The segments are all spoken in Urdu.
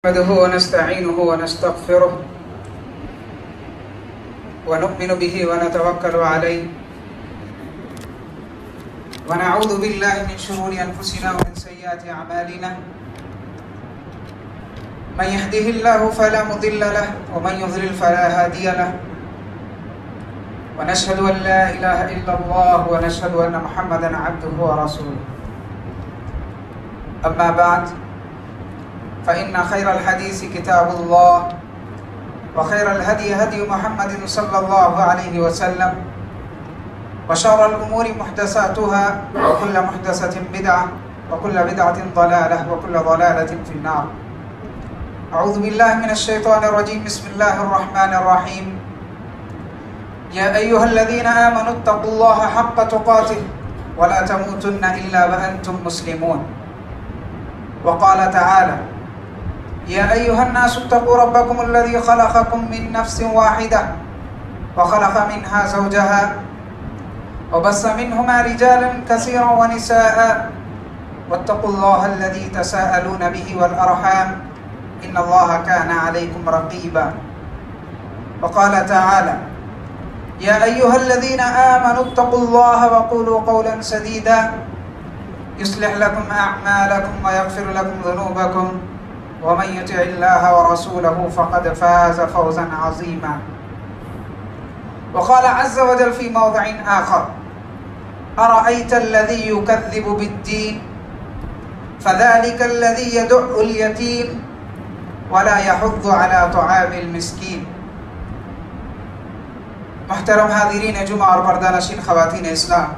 نحمده ونستعينه ونستغفره ونؤمن به ونتوكل عليه ونعوذ بالله من شرور أنفسنا ومن سيئات أعمالنا من يهده الله فلا مضل له ومن يضلل فلا هادي له ونشهد أن لا إله إلا الله ونشهد أن محمدا عبده ورسوله أما بعد فإن خير الحديث كتاب الله وخير الهدي هدي محمد صلى الله عليه وسلم وشر الأمور محدثاتها وكل محدثة بدعة وكل بدعة ضلالة وكل ضلالة في النار. أعوذ بالله من الشيطان الرجيم. بسم الله الرحمن الرحيم. يا أيها الذين آمنوا اتقوا الله حق تقاته ولا تموتن إلا وأنتم مسلمون. وقال تعالى: يا أيها الناس اتقوا ربكم الذي خلقكم من نفس واحدة وخلق منها زوجها وبث منهما رجالا كثيرا ونساء واتقوا الله الذي تساءلون به والأرحام إن الله كان عليكم رقيبا. وقال تعالى: يا أيها الذين آمنوا اتقوا الله وقولوا قولا سديدا يصلح لكم أعمالكم ويغفر لكم ذنوبكم ومن يطع الله ورسوله فقد فاز فوزا عظيما. وقال عز وجل في موضع آخر: أرأيت الذي يكذب بالدين فذلك الذي يدع اليتيم ولا يحض على طعام المسكين. محترم حاضرین جمعہ اور پردہ نشین خواتین اسلام،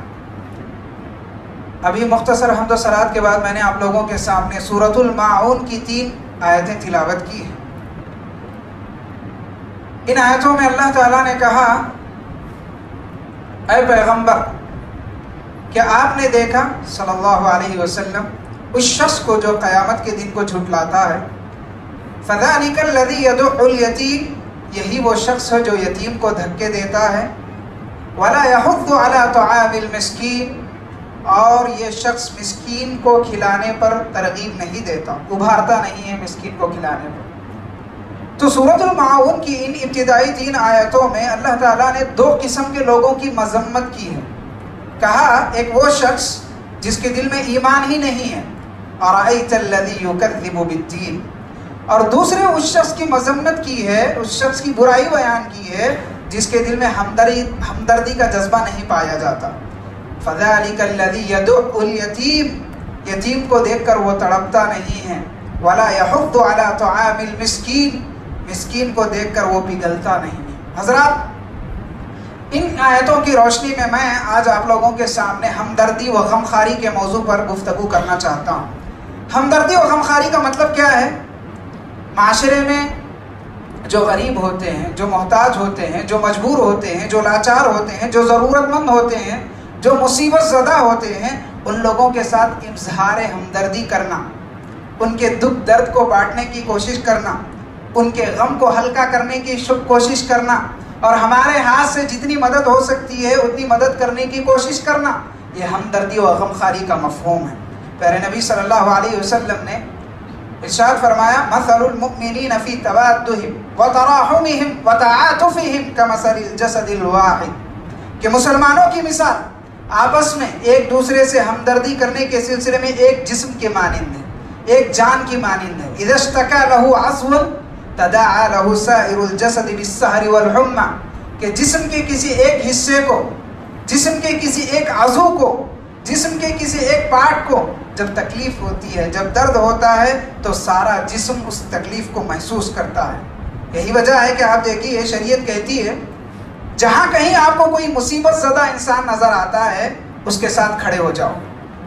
ابھی مختصر حمد و صلوات کے بعد میں نے آپ لوگوں کے سامنے سورۃ الماعون کی 3 آیتیں تلاوت کی ہیں۔ ان آیتوں میں اللہ تعالیٰ نے کہا: اے پیغمبر، کیا آپ نے دیکھا صلی اللہ علیہ وسلم اس شخص کو جو قیامت کے دن کو جھٹلاتا ہے؟ فَذَلِكَ الَّذِي يَدُعُّ الْيَتِيمَ، یہی وہ شخص ہے جو یتیم کو دھکے دیتا ہے۔ وَلَا يَحُضُّ عَلَى طَعَامِ الْمِسْكِينِ، اور یہ شخص مسکین کو کھلانے پر ترغیب نہیں دیتا، ابھارتا نہیں ہے مسکین کو کھلانے پر۔ تو سورۃ الماعون کی ان ابتدائی 3 آیتوں میں اللہ تعالیٰ نے 2 قسم کے لوگوں کی مذمت کی ہے۔ کہا ایک وہ شخص جس کے دل میں ایمان ہی نہیں ہے، أَرَأَيْتَ الَّذِي يُكَذِّبُ بِالدِّينِ، اور دوسرے اس شخص کی مذمت کی ہے، اس شخص کی برائی بیان کی ہے جس کے دل میں ہمدردی کا جذبہ نہیں پایا جاتا۔ فَذَلِكَ الَّذِي يَدُعُّ الْيَتِيمَ، یتیم کو دیکھ کر وہ تڑپتا نہیں ہے۔ وَلَا يَحُضُّ عَلَى طَعَامِ الْمِسْكِينِ، مسکین کو دیکھ کر وہ پگھلتا نہیں ہے۔ حضرات، ان آیتوں کی روشنی میں آج آپ لوگوں کے سامنے ہمدردی و غمخواری کے موضوع پر گفتگو کرنا چاہتا ہوں۔ ہمدردی و غمخواری کا مطلب کیا ہے؟ معاشرے میں جو غریب ہوتے ہیں، جو محتاج ہوتے ہیں، جو مجبور ہوتے ہیں، جو لاچار ہوتے ہیں، جو ضرورت مند ہوتے ہیں، جو مصیبت زدہ ہوتے ہیں، ان لوگوں کے ساتھ اظہار ہمدردی کرنا، ان کے دکھ درد کو بانٹنے کی کوشش کرنا، ان کے غم کو ہلکا کرنے کی کوشش کرنا، اور ہمارے ہاتھ سے جتنی مدد ہو سکتی ہے اتنی مدد کرنے کی کوشش کرنا، یہ ہمدردی و غمخواری کا مفہوم ہے۔ پیارے نبی صلی اللہ علیہ وسلم نے ارشاد فرمایا: مثل المؤمنین فی توادہم وتراحمہم وتعاطفہم کمثل الجسد الواحد، کہ مسلمانوں کی مثال آپس میں ایک دوسرے سے ہمدردی کرنے کے سلسلے میں ایک جسم کے مانند ہے، ایک جان کی مانند ہے۔ اذا اشتکى له عضو تداعى له سائر الجسد بالسہر والحمى، کہ جسم کے کسی ایک حصے کو، جسم کے کسی ایک عضو کو، جسم کے کسی ایک پارٹ کو جب تکلیف ہوتی ہے، جب درد ہوتا ہے، تو سارا جسم اس تکلیف کو محسوس کرتا ہے۔ یہی وجہ ہے کہ آپ دیکھیے شریعت کہتی ہے جہاں کہیں آپ کو کوئی مصیبت زدہ انسان نظر آتا ہے اس کے ساتھ کھڑے ہو جاؤ،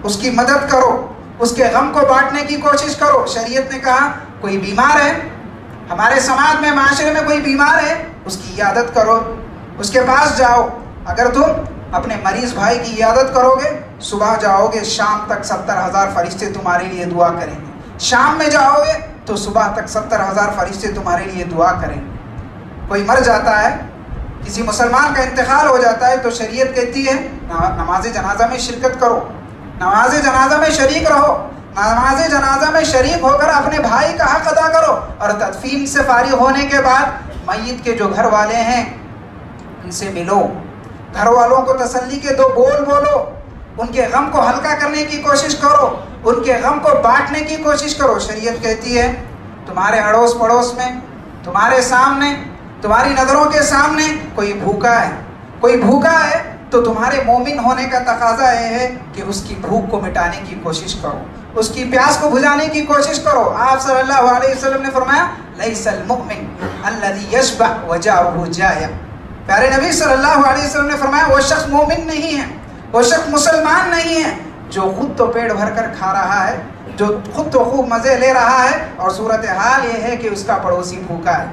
اس کی مدد کرو، اس کے غم کو بانٹنے کی کوشش کرو۔ شریعت نے کہا کوئی بیمار ہے، ہمارے سماج میں معاشرے میں کوئی بیمار ہے، اس کی عیادت کرو، اس کے پاس جاؤ۔ اگر تم اپنے مریض بھائی کی عیادت کرو گے، صبح جاؤ گے شام تک 70,000 فرشتے تمہارے لیے دعا کریں گے، شام میں جاؤ گے تو صبح تک 70,000 فرشتے تمہارے لیے دعا کریں گے۔ کوئی مر جاتا ہے، کسی مسلمان کا انتقال ہو جاتا ہے، تو شریعت کہتی ہے نماز جنازہ میں شرکت کرو، نماز جنازہ میں شریک رہو، نماز جنازہ میں شریک ہو کر اپنے بھائی کا حق ادا کرو، اور تدفین سے فارغ ہونے کے بعد میت کے جو گھر والے ہیں ان سے ملو، گھر والوں کو تسلی کے دو بول بولو، ان کے غم کو ہلکا کرنے کی کوشش کرو، ان کے غم کو بانٹنے کی کوشش کرو۔ شریعت کہتی ہے تمہارے اڑوس پڑوس میں، تمہارے سامنے، تمہاری نظروں کے سامنے کوئی بھوکا ہے، کوئی بھوکا ہے تو تمہارے مومن ہونے کا تقاضا یہ ہے کہ اس کی بھوک کو مٹانے کی کوشش کرو، اس کی پیاس کو بجھانے کی کوشش کرو۔ آپ صلی اللہ علیہ وسلم نے فرمایا لیس المؤمن الذی یشبع وجاؤہ جائع، پیارے نبی صلی اللہ علیہ وسلم نے فرمایا وہ شخص مومن نہیں ہے، وہ شخص مسلمان نہیں ہے جو خود تو پیٹ بھر کر کھا رہا ہے، جو خود تو خوب مزے لے رہا ہے، اور صورتحال یہ ہے کہ اس کا پڑوسی بھوکا ہے،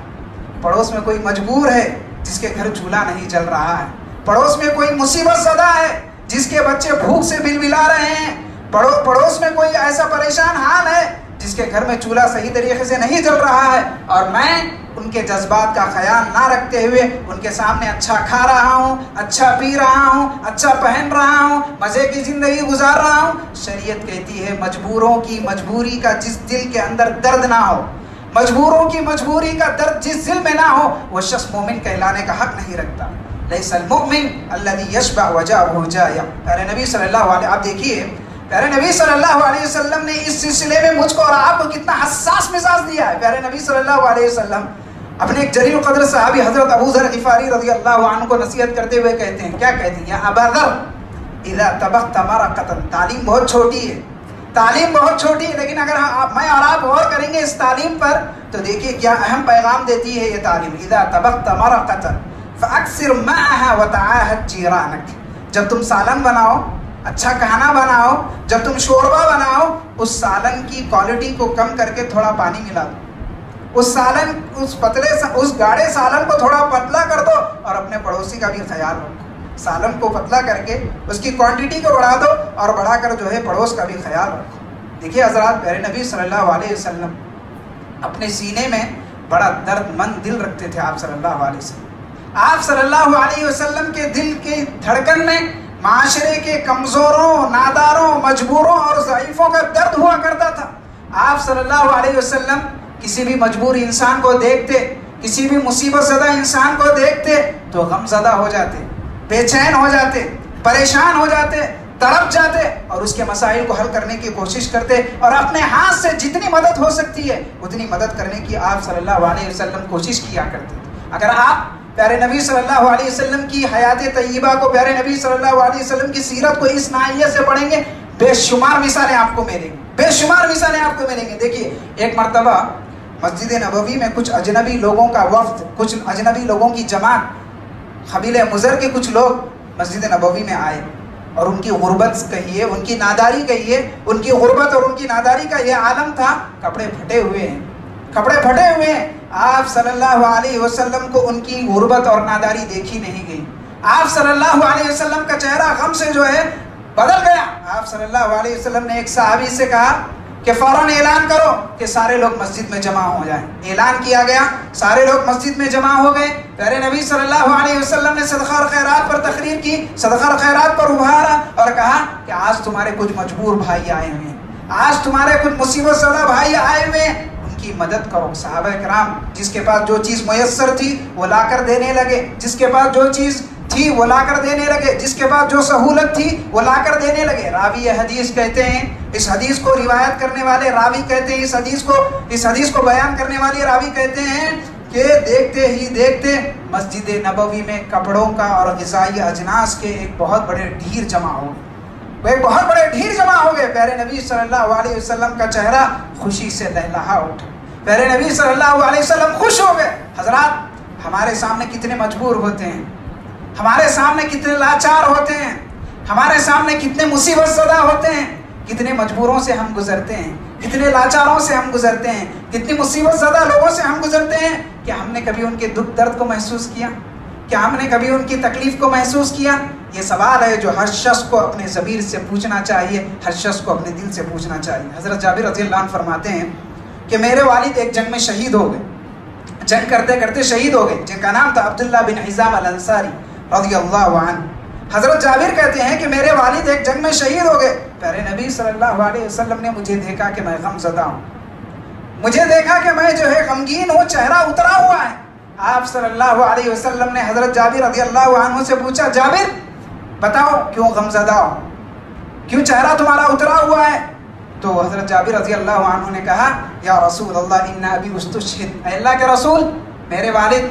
پڑوس میں کوئی مجبور ہے جس کے گھر چولہا نہیں جل رہا ہے، پڑوس میں کوئی مصیبت زدہ ہے جس کے بچے بھوک سے بلبلا رہے ہیں، پڑوس میں کوئی ایسا پریشان حال ہے جس کے گھر میں چولہا صحیح طریقے سے نہیں جل رہا ہے، اور میں ان کے جذبات کا خیال نہ رکھتے ہوئے ان کے سامنے اچھا کھا رہا ہوں، اچھا پی رہا ہوں، اچھا پہن رہا ہوں، مزے کی زندگی گزار رہا ہوں۔ شریعت کہتی ہے مجبوروں کی مجبوری کا جس دل کے اندر درد نہ ہو، مجبوروں کی مجبوری کا درد جس دل میں نہ ہو، وہ شخص مومن کہلانے کا حق نہیں رکھتا۔ لیس المؤمن الذی یشبع وجاؤہ جائع، پیارے نبی صلی اللہ علیہ، آپ دیکھیے پیارے نبی صلی اللہ علیہ وسلم نے اس سلسلے میں مجھ کو اور آپ کو کتنا حساس مزاج دیا ہے۔ پیارے نبی صلی اللہ علیہ وسلم اپنے ایک جلیل القدر صحابی حضرت ابو ذر غفاری رضی اللہ عنہ کو نصیحت کرتے ہوئے کہتے ہیں، کیا کہتے ہیں؟ یا ابا ذر اذا طبخت مرقۃ، تعلیم بہت چھوٹی ہے، تعلیم بہت چھوٹی ہے، لیکن اگر میں اور آپ غور کریں گے اس تعلیم پر تو دیکھیے کیا اہم پیغام دیتی ہے یہ تعلیم۔ اذا طبخت مرقۃ فاکثر معها وتعاهد جیرانک، جب تم سالن بناؤ، اچھا کھانا بناؤ، جب تم شوربہ بناؤ، اس سالن کی کوالٹی کو کم کر کے تھوڑا پانی ملا دو، اس گاڑے سالن کو تھوڑا پتلا کر دو، اور اپنے پڑوسی کا بھی خیال رکھو، سالن کو پتلا کر کے اس کی کوانٹٹی کو بڑھا دو، اور بڑھا کر جو ہے پڑوس کا بھی خیال رکھو۔ دیکھیے حضرات، پیارے نبی صلی اللہ علیہ وسلم اپنے سینے میں بڑا درد مند دل رکھتے تھے۔ آپ صلی اللہ علیہ وسلم، آپ صلی اللہ علیہ وسلم کے دل کی دھڑکن میں معاشرے کے کمزوروں، ناداروں، مجبوروں اور ضعیفوں کا درد ہوا کرتا تھا۔ آپ صلی اللہ علیہ وسلم کسی بھی مجبور انسان کو دیکھتے، کسی بھی مصیبت زدہ انسان کو دیکھتے تو غم زدہ ہو جاتے، بے چین ہو جاتے، پریشان ہو جاتے، تڑپ جاتے، اور اس کے مسائل کو حل کرنے کی کوشش کرتے، اور اپنے ہاتھ سے جتنی مدد ہو سکتی ہے اتنی مدد کرنے کی آپ صلی اللہ علیہ وسلم کوشش کیا کرتے تھے۔ اگر آپ پیارے نبی صلی اللہ علیہ وسلم کی حیات طیبہ کو، پیارے نبی صلی اللہ علیہ وسلم کی سیرت کو اس ناحیت سے پڑھیں گے، بے شمار مثالیں آپ کو ملیں گی، بے شمار مثالیں آپ کو ملیں گی۔ دیکھیے ایک مرتبہ مسجد نبوی میں کچھ اجنبی لوگوں کا وفد، کچھ اجنبی لوگوں کی جماعت، قبیلہ مضر کے کچھ لوگ مسجد نبوی میں آئے، اور ان کی غربت کہیے، ان کی ناداری کہیے، ان کی غربت اور ان کی ناداری کا یہ عالم تھا، کپڑے پھٹے ہوئے ہیں، کپڑے پھٹے ہوئے ہیں۔ آپ صلی اللہ علیہ وسلم کو ان کی غربت اور ناداری دیکھی نہیں گئی۔ آپ صلی اللہ علیہ وسلم کا چہرہ غم سے جو ہے بدل گیا۔ آپ صلی اللہ علیہ وسلم نے ایک صحابی سے کہا کہ فوراً اعلان کرو کہ سارے لوگ مسجد میں جمع ہو جائیں۔ اعلان کیا گیا، سارے لوگ مسجد میں جمع ہو گئے۔ پیارے نبی صلی اللہ علیہ وسلم نے صدقہ اور خیرات پر تقریر کی، صدقہ اور خیرات پر ابھارا، اور کہا کہ آج تمہارے کچھ مجبور بھائی آئے ہوئے ہیں، آج تمہارے کچھ مصیبت زدہ بھائی آئے ہوئے ہیں، ان کی مدد کرو۔ صحابہ کرام جس کے پاس جو چیز میسر تھی وہ لا کر دینے لگے، جس کے پاس جو چیز تھی وہ لا کر دینے لگے، جس کے پاس جو سہولت تھی وہ لا کر دینے لگے۔ راوی حدیث کہتے ہیں، اس حدیث کو روایت کرنے والے راوی کہتے ہیں، اس حدیث کو بیان کرنے والے راوی کہتے ہیں کہ دیکھتے ہی دیکھتے مسجد نبوی میں کپڑوں کا اور غذائی اجناس کے ایک بہت بڑے ڈھیر جمع ہو گئے، ایک بہت بڑے ڈھیر جمع ہو گئے۔ پیارے نبی صلی اللہ علیہ وسلم کا چہرہ خوشی سے لہلہا اٹھا، پیارے نبی صلی اللہ علیہ وسلم خوش ہو گئے۔ حضرات ہمارے سامنے کتنے مجبور ہوتے ہیں، ہمارے سامنے کتنے لاچار ہوتے ہیں، ہمارے سامنے کتنے مصیبت زدہ ہوتے ہیں، کتنے مجبوروں سے ہم گزرتے ہیں، کتنے لاچاروں سے ہم گزرتے ہیں، کتنی مصیبت زدہ لوگوں سے ہم گزرتے ہیں۔ کیا ہم نے کبھی ان کے دکھ درد کو محسوس کیا؟ کیا ہم نے کبھی ان کی تکلیف کو محسوس کیا؟ یہ سوال ہے جو ہر شخص کو اپنے ضمیر سے پوچھنا چاہیے، ہر شخص کو اپنے دل سے پوچھنا چاہیے۔ حضرت جابر رضی اللہ عنہ فرماتے ہیں کہ میرے والد ایک جنگ میں شہید ہو گئے، جنگ کرتے کرتے شہید ہو گئے، جن کا نام تھا عبداللہ بن حزام الانصاری رضی اللہ عنہ۔ حضرت جابر کہتے ہیں کہ میرے والد ایک جنگ میں شہید ہو گئے، پیارے نبی صلی اللہ علیہ وسلم نے مجھے دیکھا کہ میں غم زدہ ہوں، مجھے دیکھا کہ میں جو ہے غمگین ہوں، چہرہ اترا ہوا ہے۔ آپ صلی اللہ علیہ وسلم نے حضرت جابر رضی اللہ عنہ سے پوچھا، جابر بتاؤ کیوں غم زدہ ہو، کیوں چہرہ تمہارا اترا ہوا ہے؟ تو حضرت جابر رضی اللہ عنہ نے کہا، یا رسول اللہ ان ابی استشہد، اے اللہ کے رسول میرے والد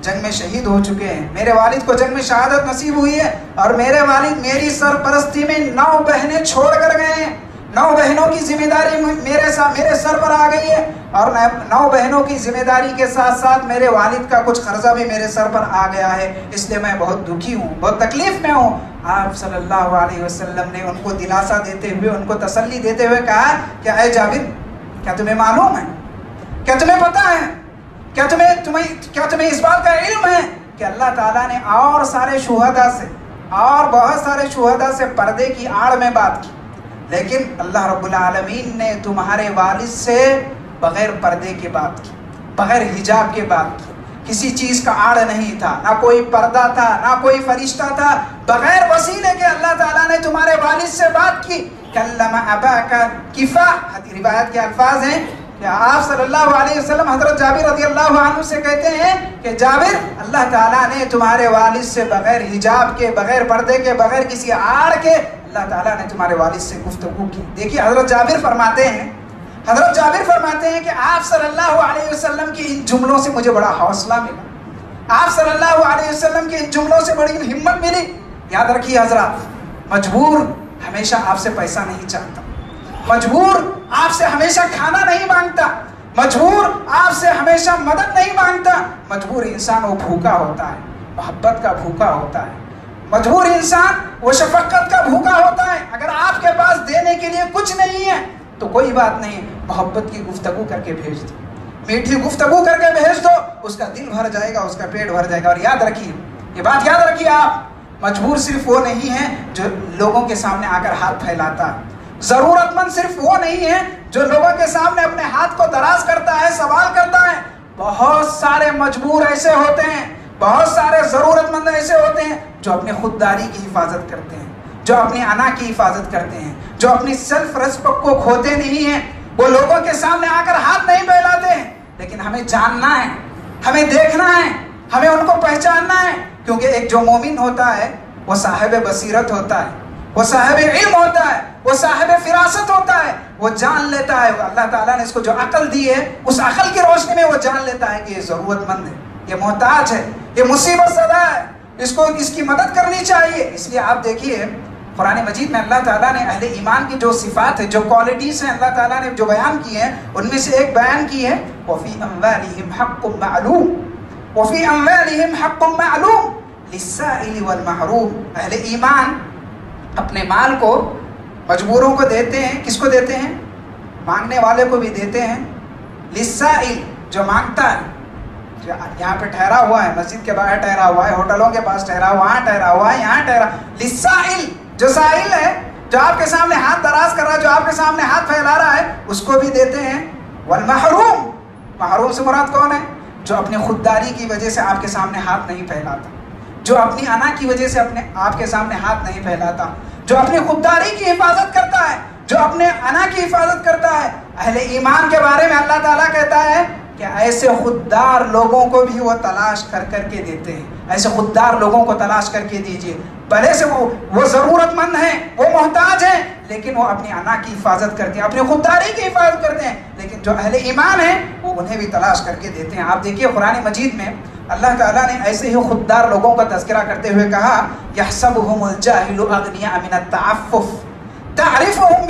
جنگ میں شہید ہو چکے ہیں، میرے والد کو جنگ میں شہادت نصیب ہوئی ہے، اور میرے والد میری سرپرستی میں 9 بہنیں چھوڑ کر گئے ہیں، 9 بہنوں کی ذمہ داری میرے سر پر آ گئی ہے، اور 9 بہنوں کی ذمہ داری کے ساتھ ساتھ میرے والد کا کچھ قرضہ بھی میرے سر پر آ گیا ہے، اس لیے میں بہت دکھی ہوں، بہت تکلیف میں ہوں۔ آپ صلی اللہ علیہ وسلم نے ان کو دلاسا دیتے ہوئے، ان کو تسلی دیتے ہوئے کہا کہ اے جابر، کیا تمہیں معلوم ہے، کیا تمہیں پتہ ہے، کیا تمہیں اس بات کا علم ہے کہ اللہ تعالیٰ نے اور سارے شہداء سے، اور بہت سارے شہداء سے پردے کی آڑ میں بات کی، لیکن اللہ رب العالمین نے تمہارے والد سے بغیر پردے کے بات کی، بغیر حجاب کے بات کی، کسی چیز کا آڑ نہیں تھا، نہ کوئی پردہ تھا، نہ کوئی فرشتہ تھا، بغیر وسیلے کے اللہ تعالیٰ نے تمہارے والد سے بات کی۔ کلم اباک کفا، روایت کے الفاظ ہیں کہ آپ صلی اللہ علیہ وسلم حضرت جابر رضی اللہ عنہ سے کہتے ہیں کہ جابر، اللہ تعالیٰ نے تمہارے والد سے بغیر حجاب کے، بغیر پردے کے، بغیر کسی آڑ کے، اللہ تعالیٰ نے تمہارے والد سے گفتگو کی۔ دیکھیے حضرت جابر فرماتے ہیں کہ آپ صلی اللہ علیہ وسلم کی ان جملوں سے مجھے بڑا حوصلہ ملا، آپ صلی اللہ علیہ وسلم کے ان جملوں سے بڑی ہمت ملی۔ یاد رکھیے حضرات، مجبور ہمیشہ آپ سے پیسہ نہیں چاہتا، مجبور آپ سے ہمیشہ کھانا نہیں مانگتا، مجبور آپ سے ہمیشہ مدد نہیں مانگتا، مجبور انسان وہ بھوکا ہوتا ہے، محبت کا بھوکا ہوتا ہے، مجبور انسان وہ شفقت کا بھوکا ہوتا ہے۔ اگر آپ کے پاس دینے کے لیے کچھ نہیں ہے تو کوئی بات نہیں، محبت کی گفتگو کر کے بھیج دو، میٹھی گفتگو کر کے بھیج دو، اس کا دل بھر جائے گا، اس کا پیٹ بھر جائے گا۔ اور یاد رکھیے، یہ بات یاد رکھیے، آپ مجبور صرف وہ نہیں ہے جو لوگوں کے سامنے آ کر ہاتھ پھیلاتا ہے، ضرورت مند صرف وہ نہیں ہے جو لوگوں کے سامنے اپنے ہاتھ کو دراز کرتا ہے، سوال کرتا ہے۔ بہت سارے مجبور ایسے ہوتے ہیں، بہت سارے ضرورت مند ایسے ہوتے ہیں جو اپنی خودداری کی حفاظت کرتے ہیں، جو اپنی انا کی حفاظت کرتے ہیں، جو اپنی سیلف ریسپیکٹ کو کھوتے نہیں ہیں، وہ لوگوں کے سامنے آ کر ہاتھ نہیں پھیلاتے ہیں۔ لیکن ہمیں جاننا ہے، ہمیں دیکھنا ہے، ہمیں ان کو پہچاننا ہے، کیونکہ ایک جو مومن ہوتا ہے وہ صاحب بصیرت ہوتا ہے، وہ صاحب علم ہوتا ہے، وہ صاحب فراست ہوتا ہے، وہ جان لیتا ہے، اللہ تعالیٰ نے اس کو جو عقل دی ہے، اس عقل کی روشنی میں وہ جان لیتا ہے کہ یہ ضرورت مند ہے، یہ محتاج ہے، یہ مصیبت زدہ ہے، اس کی مدد کرنی چاہیے۔ اس لیے آپ دیکھیے قرآن مجید میں اللہ تعالیٰ نے اہل ایمان کی جو صفات ہے، جو کوالٹیز ہیں، اللہ تعالیٰ نے جو بیان کی ہیں، ان میں سے ایک بیان کی ہے وَفِي أَمْوَالِهِمْ حَقٌّ مَعْلُومٌ، وَفِي أَمْوَالِهِمْ حَقٌّ مَعْلُومٌ لِلسَّائِلِ وَالْمَحْرُومِ۔ اہل ایمان اپنے مال کو مجبوروں کو دیتے ہیں، کس کو دیتے ہیں؟ مانگنے والے کو بھی دیتے ہیں، لِلسَّائِلِ جو مانگتا ہے، یہاں پہ ٹھہرا ہوا ہے، مسجد کے باہر ٹھہرا ہوا ہے، ہوٹلوں کے پاس ٹھہرا ہوا، وہاں ٹھہرا ہوا ہے، یہاں ٹھہرا، لِلسَّائِلِ جو سائل ہے، جو آپ کے سامنے ہاتھ دراز کر رہا ہے، جو آپ کے سامنے ہاتھ پھیلا رہا ہے، اس کو بھی دیتے ہیں۔ والمحروم، محروم سے مراد کون ہے؟ جو اپنی خودداری کی وجہ سے آپ کے سامنے ہاتھ نہیں پھیلاتا، جو اپنی انا کی وجہ سے آپ کے سامنے ہاتھ نہیں پھیلاتا، جو اپنی خودداری کی حفاظت کرتا ہے، جو اپنے انا کی حفاظت کرتا ہے۔ اہل ایمان کے بارے میں اللہ تعالیٰ کہتا ہے کہ ایسے خوددار لوگوں کو بھی وہ تلاش کر کے دیتے ہیں، ایسے خوددار لوگوں کو تلاش کر کے دیجئے، بھلے سے وہ ضرورت مند ہیں، وہ محتاج ہیں، لیکن وہ اپنی انا کی حفاظت کرتے ہیں، اپنی خودداری کی حفاظت کرتے ہیں، لیکن جو اہل ایمان ہیں وہ انہیں بھی تلاش کر کے دیتے ہیں۔ آپ دیکھیے قرآن مجید میں اللہ تعالیٰ نے ایسے ہی خوددار لوگوں کا تذکرہ کرتے ہوئے کہا یحسبهم الجاہل اغنیاء من التعفف تعرفهم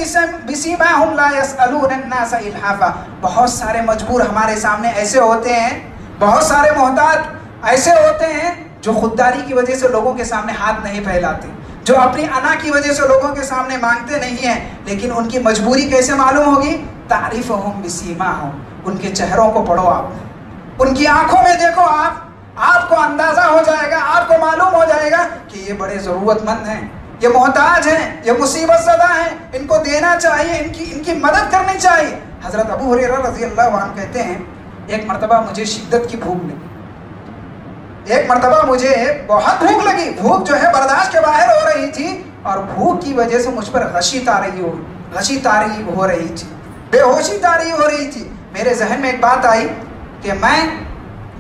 بسیماهم لا يسألون الناس الحافا۔ بہت سارے مجبور ہمارے سامنے ایسے ہوتے ہیں، بہت سارے محتاج ایسے ہوتے ہیں جو خودداری کی وجہ سے لوگوں کے سامنے ہاتھ نہیں پھیلاتے، جو اپنی انا کی وجہ سے لوگوں کے سامنے مانگتے نہیں ہیں، لیکن ان کی مجبوری کیسے معلوم ہوگی؟ تعریفهم بسیماهم، ان کے چہروں کو پڑھو، آپ ان کی آنکھوں میں دیکھو، آپ کو اندازہ ہو جائے گا، آپ کو معلوم ہو جائے گا کہ یہ بڑے ضرورت مند ہیں، یہ محتاج ہیں، یہ مصیبت زدہ ہیں، ان کو دینا چاہیے، ان کی مدد کرنی چاہیے۔ حضرت ابو ہریرہ رضی اللہ عنہ کہتے ہیں ایک مرتبہ مجھے شدت کی بھوک لگی، ایک مرتبہ مجھے بہت بھوک لگی، بھوک جو ہے برداشت کے باہر ہو رہی تھی، اور بھوک کی وجہ سے مجھ پر غشی طاری ہو رہی تھی، بے ہوشی طاری ہو رہی تھی۔ میرے ذہن میں ایک بات آئی کہ میں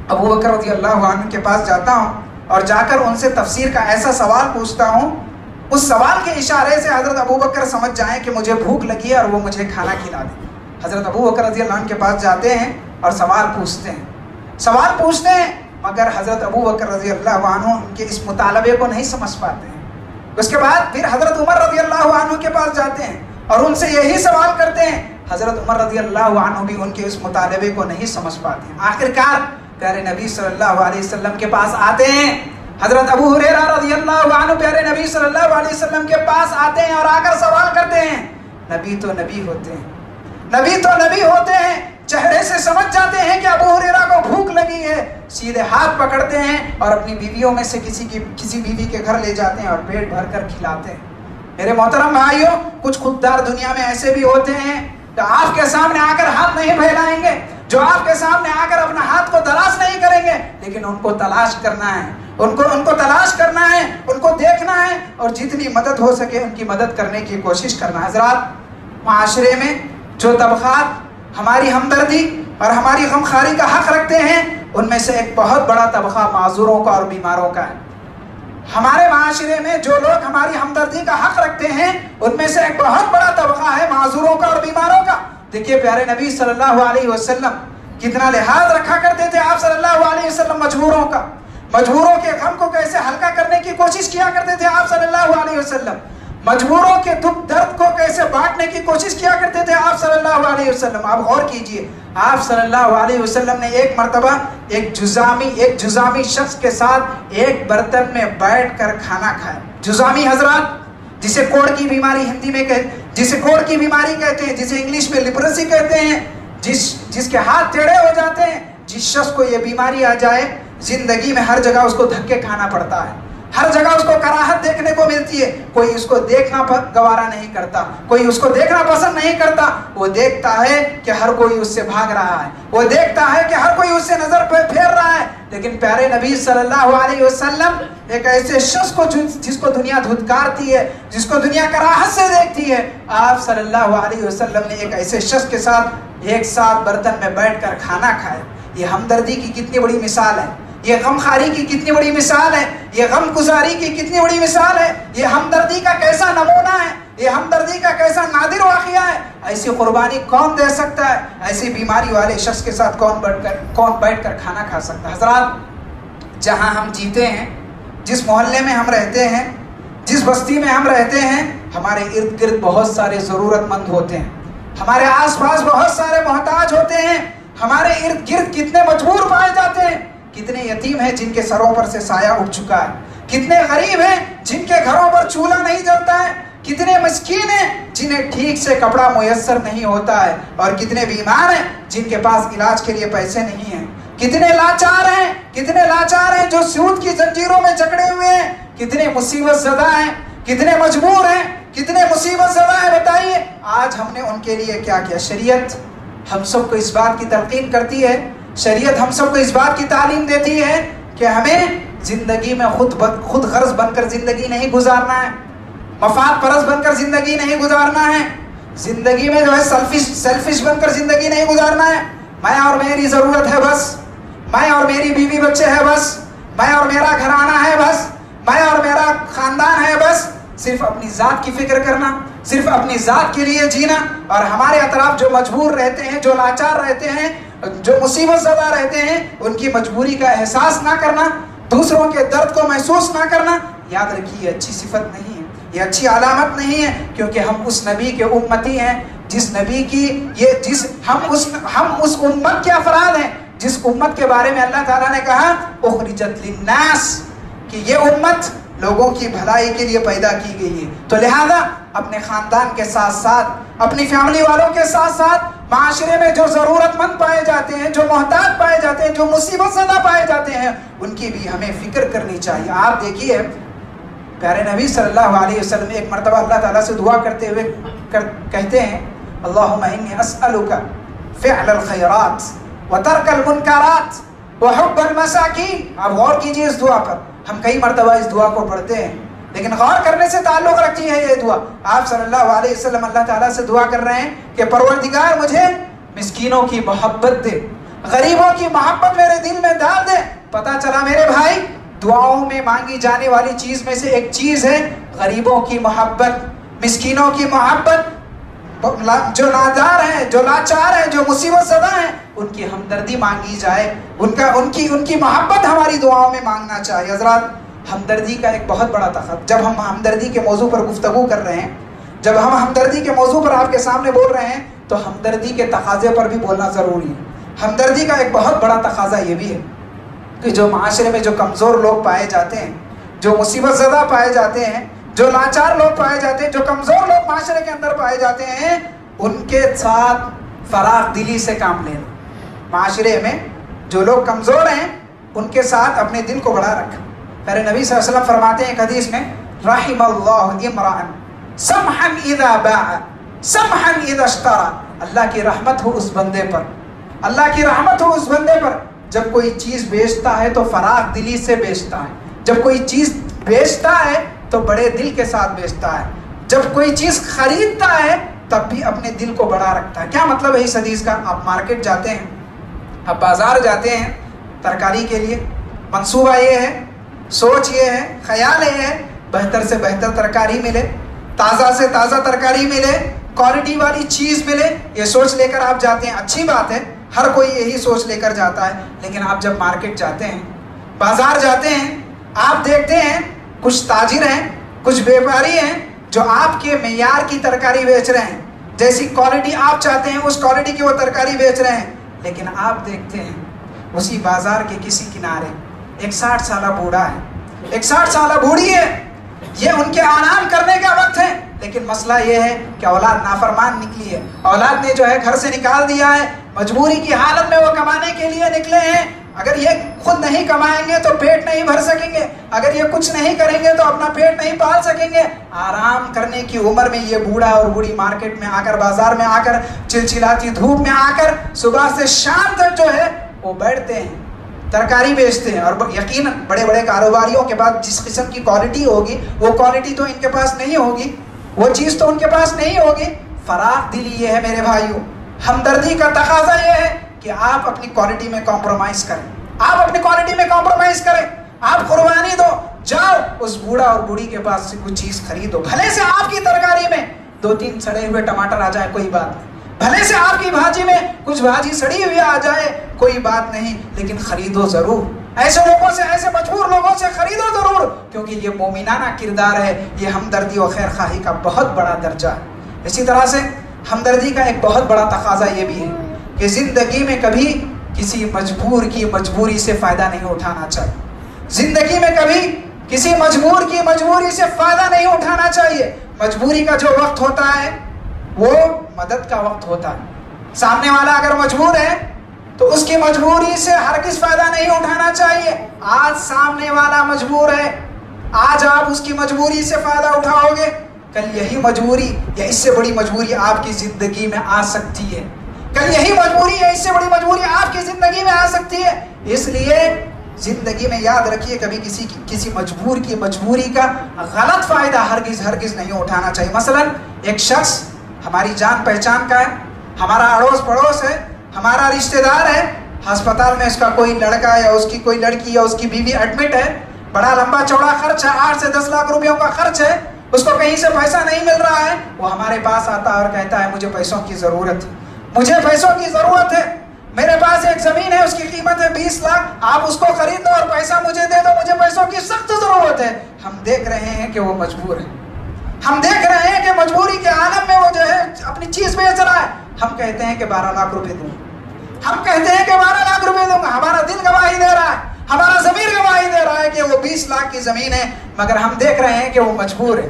ابو بکر رضی اللہ عنہ کے پاس جاتا ہوں اور جا کر ان سے تفسیر کا ایسا سوال پوچھتا ہوں، اس سوال کے اشارے سے حضرت ابو بکر سمجھ جائیں کہ مجھے بھوک لگی ہے اور وہ مجھے کھانا کھلا دیں۔ حضرت ابو بکر رضی اللہ عنہ کے پاس جاتے ہیں اور سوال پوچھتے ہیں، مگر حضرت ابو بکر رضی اللہ عنہ ان کے اس مطالبے کو نہیں سمجھ پاتے ہیں۔ اس کے بعد پھر حضرت عمر رضی اللہ عنہ کے پاس جاتے ہیں اور ان سے یہی سوال کرتے ہیں، حضرت عمر رضی اللہ عنہ بھی ان کے اس مطالبے کو نہیں سمجھ پاتے ہیں۔ آخرکار پیارے نبی صلی اللہ علیہ وسلم کے پاس آتے ہیں، حضرت ابو ہریرہ رضی اللہ عنہ پیارے نبی صلی اللہ علیہ وسلم کے پاس آتے ہیں اور آ کر سوال کرتے ہیں۔ نبی تو نبی ہوتے ہیں، چہرے سے سمجھ جاتے ہیں کہ ابو ہریرہ کو بھوک لگی ہے، سیدھے ہاتھ پکڑتے ہیں اور اپنی بیویوں میں سے کسی بیوی کے گھر لے جاتے ہیں اور پیٹ بھر کر کھلاتے ہیں۔ میرے محترم بھائیوں، کچھ خوددار دنیا میں ایسے بھی ہوتے ہیں جو آپ کے سامنے آ کر ہاتھ نہیں پھیلائیں گے، جو آپ کے سامنے آ کر اپنا ہاتھ کو دراز نہیں کریں گے، لیکن ان کو تلاش کرنا ہے، ان کو تلاش کرنا ہے، ان کو دیکھنا ہے اور جتنی مدد ہو سکے ان کی مدد کرنے کی کوشش کرنا ہے۔ حضرات، معاشرے میں جو طبقات ہماری ہمدردی اور ہماری غمخواری کا حق رکھتے ہیں، ان میں سے ایک بہت بڑا طبقہ معذوروں کا اور بیماروں کا ہے۔ ہمارے معاشرے میں جو لوگ ہماری ہمدردی کا حق رکھتے ہیں، ان میں سے ایک بہت بڑا طبقہ ہے معذوروں کا اور بیماروں کا۔ دیکھیے پیارے نبی صلی اللہ علیہ وسلم کتنا لحاظ رکھا کرتے تھے آپ صلی اللہ علیہ وسلم مجبوروں کے غم کو کیسے ہلکا کرنے کی کوشش کیا کرتے تھے آپ صلی اللہ علیہ وسلم، مجبوروں کے دکھ درد کو کیسے بانٹنے کی کوشش کیا کرتے تھے آپ صلی اللہ علیہ وسلم۔ آپ غور کیجئے، آپ صلی اللہ علیہ وسلم نے ایک مرتبہ ایک جزامی شخص کے ساتھ ایک برتن میں بیٹھ کر کھانا کھایا۔ جزامی حضرات، جسے کوڑ کی بیماری ہندی میں جسے کوڑ کی بیماری کہتے ہیں، جسے انگلش میں لیپرسی کہتے ہیں، جس کے ہاتھ ٹیڑھے ہو جاتے ہیں، جس شخص کو یہ بیماری آ جائے، زندگی میں ہر جگہ اس کو دھکے کھانا پڑتا ہے، ہر جگہ اس کو کراہت دیکھنے کو ملتی ہے، کوئی اس کو دیکھنا گوارا نہیں کرتا، کوئی اس کو دیکھنا پسند نہیں کرتا۔ وہ دیکھتا ہے کہ ہر کوئی اس سے بھاگ رہا ہے، وہ دیکھتا ہے کہ ہر کوئی اس سے نظر پھیر رہا ہے، لیکن پیارے نبی صلی اللہ علیہ وسلم ایک ایسے شخص کو جس کو دنیا دھتکارتی ہے، جس کو دنیا کراہت سے دیکھتی ہے، آپ صلی اللہ علیہ وسلم نے ایک ایسے شخص کے ساتھ ایک ساتھ برتن میں بیٹھ کر کھانا کھایا۔ یہ ہمدردی کی کتنی بڑی مثال ہے، یہ غمخواری کی کتنی بڑی مثال ہے، یہ غم گزاری کی کتنی بڑی مثال ہے، یہ ہمدردی کا کیسا نمونہ ہے، یہ ہمدردی کا کیسا نادر واقعہ ہے۔ ایسی قربانی کون دے سکتا ہے؟ ایسی بیماری والے شخص کے ساتھ کون بیٹھ کر کھانا کھا سکتا ہے؟ حضرات، جہاں ہم جیتے ہیں، جس محلے میں ہم رہتے ہیں، جس بستی میں ہم رہتے ہیں، ہمارے ارد گرد بہت سارے ضرورت مند ہوتے ہیں، ہمارے آس پاس بہت سارے محتاج ہوتے ہیں، ہمارے ارد گرد کتنے مجبور پائے جاتے ہیں، کتنے یتیم ہیں جن کے سروں پر سے سایہ اٹھ چکا ہے، کتنے غریب ہیں جن کے گھروں پر چولہا نہیں جلتا ہے، کتنے مسکین ہیں جنہیں ٹھیک سے کپڑا میسر نہیں ہوتا ہے، اور کتنے بیمار ہیں جن کے پاس علاج کے لیے پیسے نہیں ہیں، کتنے لاچار ہیں جو سود کی زنجیروں میں جکڑے ہوئے ہیں، کتنے مصیبت زدہ ہیں، کتنے مجبور ہیں، کتنے مصیبت زدہ ہیں۔ بتائیے آج ہم نے ان کے لیے کیا کیا؟ شریعت ہم سب کو اس بات کی تلقین کرتی ہے، شریعت ہم سب کو اس بات کی تعلیم دیتی ہے کہ ہمیں زندگی میں خود غرض بن کر زندگی نہیں گزارنا ہے، مفاد پرست بن کر زندگی نہیں گزارنا ہے، زندگی میں جو ہے سیلفش بن کر زندگی نہیں گزارنا ہے۔ میں اور میری ضرورت ہے بس، میں اور میری بیوی بچے ہے بس، میں اور میرا گھرانہ ہے بس، میں اور میرا خاندان ہے بس، صرف اپنی ذات کی فکر کرنا، صرف اپنی ذات کے لیے جینا، اور ہمارے اطراف جو مجبور رہتے ہیں، جو لاچار رہتے ہیں، جو مصیبت زدہ رہتے ہیں، ان کی مجبوری کا احساس نہ کرنا، دوسروں کے درد کو محسوس نہ کرنا۔ یاد رکھیے، یہ اچھی صفت نہیں ہے، یہ اچھی علامت نہیں ہے، کیونکہ ہم اس نبی کے امتی ہیں جس نبی کی ہم اس امت کے افراد ہیں جس امت کے بارے میں اللہ تعالیٰ نے کہا اخرجت للناس، کہ یہ امت لوگوں کی بھلائی کے لیے پیدا کی گئی ہے۔ تو لہذا اپنے خاندان کے ساتھ ساتھ، اپنی فیملی والوں کے ساتھ ساتھ، معاشرے میں جو ضرورت مند پائے جاتے ہیں، جو محتاج پائے جاتے ہیں، جو مصیبت زدہ پائے جاتے ہیں، ان کی بھی ہمیں فکر کرنی چاہیے۔ آپ دیکھیے پیارے نبی صلی اللہ علیہ وسلم ایک مرتبہ اللہ تعالیٰ سے دعا کرتے ہوئے کہتے ہیں اللہم انی اسألک فعل الخیرات وترک المنکرات، وحب المساکین. آپ غور کیجئے اس دعا پر. ہم کئی مرتبہ اس دعا کو پڑھتے ہیں لیکن غور کرنے سے تعلق رکھتی ہے یہ دعا. آپ صلی اللہ علیہ وسلم اللہ تعالیٰ سے دعا کر رہے ہیں کہ پروردگار مجھے مسکینوں کی محبت دے, غریبوں کی محبت میرے دل میں ڈال دے. پتہ چلا میرے بھائی, دعاؤں میں مانگی جانے والی چیز میں سے ایک چیز ہے غریبوں کی محبت, مسکینوں کی محبت. جو نادار ہیں, جو لاچار ہیں, جو مصیبت زدہ ہیں, ان کی ہمدردی مانگی جائے, ان کی محبت ہماری دعاؤں میں مانگنا چاہیے. حضرات, ہمدردی کا ایک بہت بڑا تقاضا, جب ہم ہمدردی کے موضوع پر گفتگو کر رہے ہیں, جب ہم ہمدردی کے موضوع پر آپ کے سامنے بول رہے ہیں, تو ہمدردی کے تقاضے پر بھی بولنا ضروری ہے. ہمدردی کا ایک بہت بڑا تقاضا یہ بھی ہے کہ جو معاشرے میں جو کمزور لوگ پائے جاتے ہیں, جو مصیبت زدہ پائے جاتے ہیں, جو لاچار لوگ پائے جاتے ہیں, جو کمزور لوگ معاشرے کے اندر پائے جاتے ہیں, ان کے ساتھ فراخ دلی سے کام لینا. معاشرے میں جو لوگ کمزور ہیں ان کے ساتھ اپنے دل کو بڑھا رکھا. میرے نبی صلی اللہ علیہ وسلم فرماتے ہیں ایک حدیث میں, رحم اللہ امرأ سمحا اذا باع سمحا اذا اشترى. اللہ کی رحمت ہو اس بندے پر, اللہ کی رحمت ہو اس بندے پر, جب کوئی چیز بیچتا ہے تو فراخ دلی سے بیچتا ہے. جب کوئی چیز بیچتا ہے تو بڑے دل کے ساتھ بیچتا ہے. جب کوئی چیز خریدتا ہے تب بھی اپنے دل کو بڑا رکھتا ہے. کیا مطلب ہے اس حدیث کا؟ آپ مارکیٹ جاتے ہیں, آپ بازار جاتے ہیں ترکاری کے لیے, منصوبہ یہ ہے, سوچ یہ ہے, خیال یہ ہے بہتر سے بہتر ترکاری ملے, تازہ سے تازہ ترکاری ملے, کوالٹی والی چیز ملے. یہ سوچ لے کر آپ جاتے ہیں, اچھی بات ہے, ہر کوئی یہی سوچ لے کر جاتا ہے. لیکن آپ جب مارکیٹ جاتے ہیں, بازار جاتے ہیں, آپ دیکھتے ہیں کچھ تاجر ہیں, کچھ بیپاری ہیں جو آپ کے معیار کی ترکاری بیچ رہے ہیں, جیسی کوالٹی آپ چاہتے ہیں اس کوالٹی کی وہ ترکاری بیچ رہے ہیں. لیکن آپ دیکھتے ہیں اسی بازار کے کسی کنارے ایک 60 سالہ بوڑھا ہے, ایک 60 سالہ بوڑھی ہے. یہ ان کے آرام کرنے کا وقت ہے, لیکن مسئلہ یہ ہے کہ اولاد نافرمان نکلی ہے. اولاد نے جو ہے گھر سے نکال دیا ہے, مجبوری کی حالت میں وہ کمانے کے لیے نکلے ہیں. اگر یہ خود نہیں کمائیں گے تو پیٹ نہیں بھر سکیں گے, اگر یہ کچھ نہیں کریں گے تو اپنا پیٹ نہیں پال سکیں گے. آرام کرنے کی عمر میں یہ بوڑھا اور بوڑھی مارکیٹ میں آ کر, بازار میں آ کر, چلچلاتی دھوپ میں آ کر صبح سے شام تک جو ہے وہ بیٹھتے ہیں, ترکاری بیچتے ہیں. اور یقیناً بڑے بڑے کاروباریوں کے پاس جس قسم کی کوالٹی ہوگی وہ کوالٹی تو ان کے پاس نہیں ہوگی, وہ چیز تو ان کے پاس نہیں ہوگی. فراخ دلی یہ ہے میرے بھائیوں, ہمدردی کا تقاضا یہ ہے کہ آپ اپنی کوالٹی میں کمپرومائز کریں, آپ اپنی کوالٹی میں کمپرومائز کریں, آپ قربانی دو, جاؤ اس بوڑھا اور بوڑھی کے پاس سے کچھ چیز خریدو. بھلے سے آپ کی ترکاری میں 2-3 سڑے ہوئے ٹماٹر آ جائے کوئی بات نہیں, بھلے سے آپ کی بھاجی میں کچھ بھاجی سڑی ہوئی آ جائے کوئی بات نہیں, لیکن خریدو ضرور. ایسے لوگوں سے, ایسے مجبور لوگوں سے خریدو ضرور, کیونکہ یہ مومنانہ کردار ہے, یہ ہمدردی و خیر خواہی کا بہت بڑا درجہ ہے. اسی طرح سے ہمدردی کا ایک بہت بڑا تقاضا یہ بھی ہے کہ زندگی میں کبھی کسی مجبور کی مجبوری سے فائدہ نہیں اٹھانا چاہیے. زندگی میں کبھی کسی مجبور کی مجبوری سے فائدہ نہیں اٹھانا چاہیے. مجبوری کا جو وقت ہوتا ہے وہ مدد کا وقت ہوتا ہے. سامنے والا اگر مجبور ہے تو اس کی مجبوری سے ہرگز فائدہ نہیں اٹھانا چاہیے. آج سامنے والا مجبور ہے, آج آپ اس کی مجبوری سے فائدہ اٹھاؤ گے, کل یہی مجبوری یا اس سے بڑی مجبوری آپ کی زندگی میں آ سکتی ہے. کل یہی مجبوری یا اس سے بڑی مجبوری آپ کی زندگی میں آ سکتی ہے. اس لیے زندگی میں یاد رکھیے کبھی کسی مجبور کی مجبوری کا غلط فائدہ ہرگز نہیں اٹھانا چاہیے. مثلا ایک شخص ہماری جان پہچان کا ہے, ہمارا اڑوس پڑوس ہے, ہمارا رشتہ دار ہے, ہسپتال میں اس کا کوئی لڑکا یا اس کی کوئی لڑکی یا اس کی بیوی ایڈمٹ ہے, بڑا لمبا چوڑا خرچ ہے, 8 سے 10 لاکھ روپیوں کا خرچ ہے, اس کو کہیں سے پیسہ نہیں مل رہا ہے. وہ ہمارے پاس آتا ہے اور کہتا ہے مجھے پیسوں کی ضرورت ہے, مجھے پیسوں کی ضرورت ہے, میرے پاس ایک زمین ہے اس کی قیمت ہے 20 لاکھ, آپ اس کو خرید لو اور پیسہ مجھے دے دو, مجھے پیسوں کی سخت ضرورت ہے. ہم دیکھ رہے ہیں کہ وہ مجبور ہے, ہم دیکھ رہے ہیں کہ مجبوری کے عالم میں وہ جو ہے اپنی چیز بیچ رہا ہے. ہم کہتے ہیں کہ 12 لاکھ روپے دوں, ہم کہتے ہیں کہ 12 لاکھ روپے دوں گا. ہمارا دل گواہی دے رہا ہے, ہمارا ضمیر گواہی دے رہا ہے کہ وہ 20 لاکھ کی زمین ہے, مگر ہم دیکھ رہے ہیں کہ وہ مجبور ہے,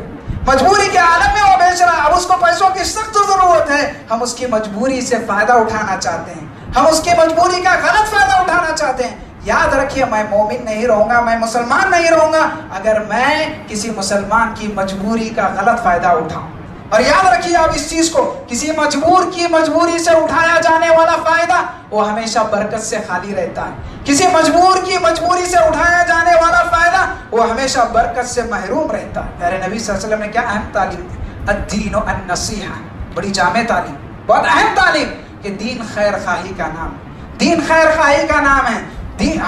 مجبوری کے عالم میں وہ بیچ رہا ہے. اب اس کو پیسوں کی سخت ضرورت ہے, ہم اس کی مجبوری سے فائدہ اٹھانا چاہتے ہیں, ہم اس کی مجبوری کا غلط فائدہ اٹھانا چاہتے ہیں. یاد رکھیے میں مومن نہیں رہوں گا, میں مسلمان نہیں رہوں گا اگر میں کسی مسلمان کی مجبوری کا غلط فائدہ اٹھاؤں. اور یاد رکھیے آپ اس چیز کو، کسی مجبور کی مجبوری سے اٹھایا جانے والا فائدہ وہ ہمیشہ برکت سے خالی رہتا ہے، کسی مجبور کی مجبوری سے اٹھایا جانے والا فائدہ وہ ہمیشہ برکت سے محروم رہتا ہے۔ پیارے نبی صلی اللہ علیہ وسلم نے کیا اہم تعلیم دی، الدین النصیحہ، بڑی جامع تعلیم، بہت اہم تعلیم کہ دین خیر خواہی کا نام ہے، دین خیر خواہی کا نام ہے۔ دین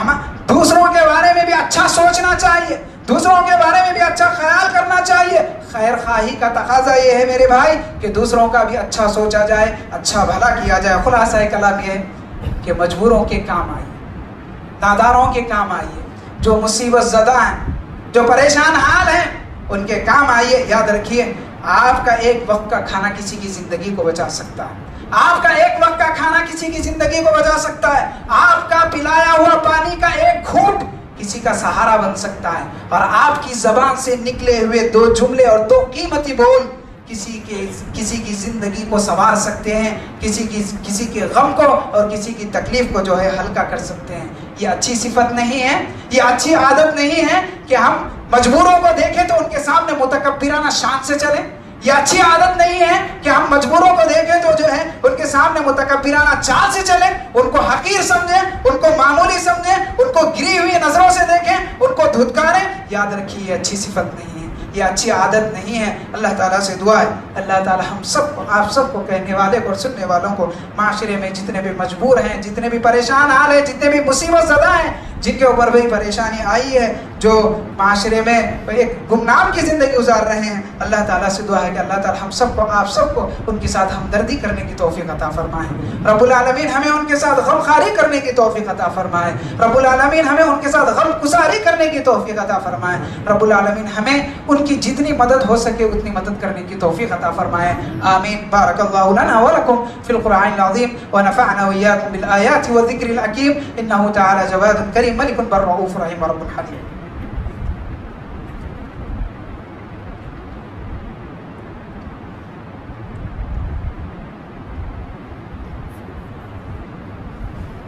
دوسروں کے بارے میں بھی اچھا سوچنا چاہیے، دوسروں کے بارے میں بھی اچھا خیال کرنا چاہیے۔ خیر خواہی کا تقاضا یہ ہے میرے بھائی کہ دوسروں کا بھی اچھا سوچا جائے، اچھا بھلا کیا جائے۔ خلاصہ کلام یہ ہے کہ مجبوروں کے کام آئیے، ناداروں کے کام آئیے، جو مصیبت زدہ ہیں، جو پریشان حال ہیں، ان کے کام آئیے۔ یاد رکھیے آپ کا ایک وقت کا کھانا کسی کی زندگی کو بچا سکتا ہے، آپ کا ایک وقت کا کھانا کسی کی زندگی کو بچا سکتا ہے، آپ کا پلایا ہوا پانی کا ایک گھونٹ کسی کا سہارا بن سکتا ہے، اور آپ کی زبان سے نکلے ہوئے دو جملے اور دو قیمتی بول کسی کی زندگی کو سنوار سکتے ہیں، کسی کے غم کو اور کسی کی تکلیف کو جو ہے ہلکا کر سکتے ہیں۔ یہ اچھی صفت نہیں ہے، یہ اچھی عادت نہیں ہے کہ ہم مجبوروں کو دیکھیں تو ان کے سامنے متکبرانہ شان سے چلیں، یہ اچھی عادت نہیں ہے کہ ہم مجبوروں کو دیکھیں تو جو ہے ان کے سامنے متکبرانہ چال سے چلیں، ان کو حقیر سمجھیں، ان کو معمولی سمجھیں، ان کو گری ہوئی نظروں سے دیکھیں، ان کو دھتکاریں۔ یاد رکھیے یہ اچھی صفت نہیں ہے، یہ اچھی عادت نہیں ہے۔ اللہ تعالیٰ سے دعا ہے اللہ تعالیٰ ہم سب کو، آپ سب کو، کہنے والے کو اور سننے والوں کو، معاشرے میں جتنے بھی مجبور ہیں، جتنے بھی پریشان حال ہیں، جتنے بھی مصیبت زدہ ہیں، جن کے اوپر بھی پریشانی آئی ہے، جو معاشرے میں ایک گمنام کی زندگی گزار رہے ہیں، اللہ تعالیٰ سے دعا ہے کہ اللہ تعالیٰ ہم سب کو، آپ سب کو ان کے ساتھ ہمدردی کرنے کی توفیق عطا فرمائے۔ رب العالمین ہمیں ان کے ساتھ غم خواری کرنے کی توفیق عطا فرمائے۔ رب العالمین ہمیں ان کے ساتھ غم گساری کرنے کی توفیق عطا فرمائے۔ رب العالمین ہمیں ان کی جتنی مدد ہو سکے اتنی مدد کرنے کی توفیق عطا فرمائے۔ آمین۔ بارک اللہ لنا ولکم فی القرآن العظیم ونفعنا وإياكم بالآیات والذکر الحکیم انہ تعالی جواد کریم ملک بر رؤوف رحیم رب الحلیم۔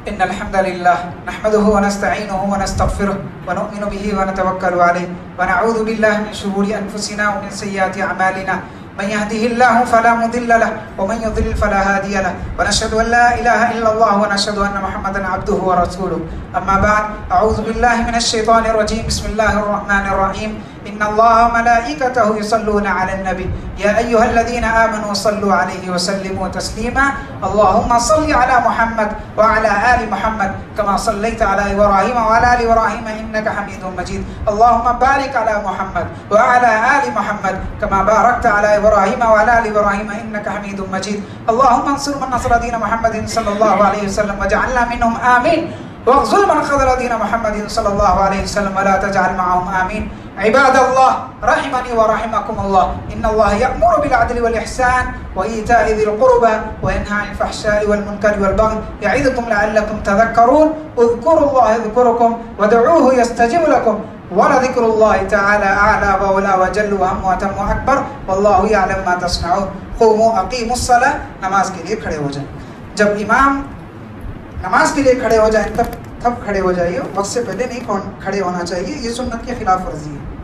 إن الحمد لله نحمده ونستعينه ونستغفره ونؤمن به ونتوكل عليه ونعوذ بالله من شرور أنفسنا ومن سيئات أعمالنا من يهده الله فلا مضل له ومن يضلل فلا هادي له ونشهد أن لا إله إلا الله ونشهد أن محمدا عبده ورسوله أما بعد أعوذ بالله من الشيطان الرجيم بسم الله الرحمن الرحيم إن الله وملائكته يصلون على النبي يا أيها الذين آمنوا صلوا عليه وسلموا تسليما اللهم صل على محمد وعلى آل محمد كما صليت على إبراهيم وعلى آل إبراهيم إنك حميد مجيد اللهم بارك على محمد وعلى آل محمد كما باركت على إبراهيم وعلى آل إبراهيم إنك حميد مجيد اللهم انصر من نصر دين محمد صلى الله عليه وسلم واجعلنا منهم آمين واغزل من خذل دين محمد صلى الله عليه وسلم ولا تجعل معهم آمين عباد الله رحمني ورحمكم الله إن الله يأمر بالعدل والإحسان وإيتاء ذي القربى وينهى عن الفحشاء والمنكر والبغي يعظكم لعلكم تذكرون اذكروا الله يذكركم ودعوه يستجب لكم ولذكر الله تعالى أعلى وأولى وجل وهم وأتم وأكبر والله يعلم ما تصنعون قوموا أقيموا الصلاة نماز کے لیے کھڑے ہو جائیں۔ جب امام نماز کے لیے کھڑے ہو جائیں تب کھڑے ہو جائیے، وقت سے پہلے نہیں کھڑے ہونا چاہیے، یہ سنت کے خلاف ورزی ہے۔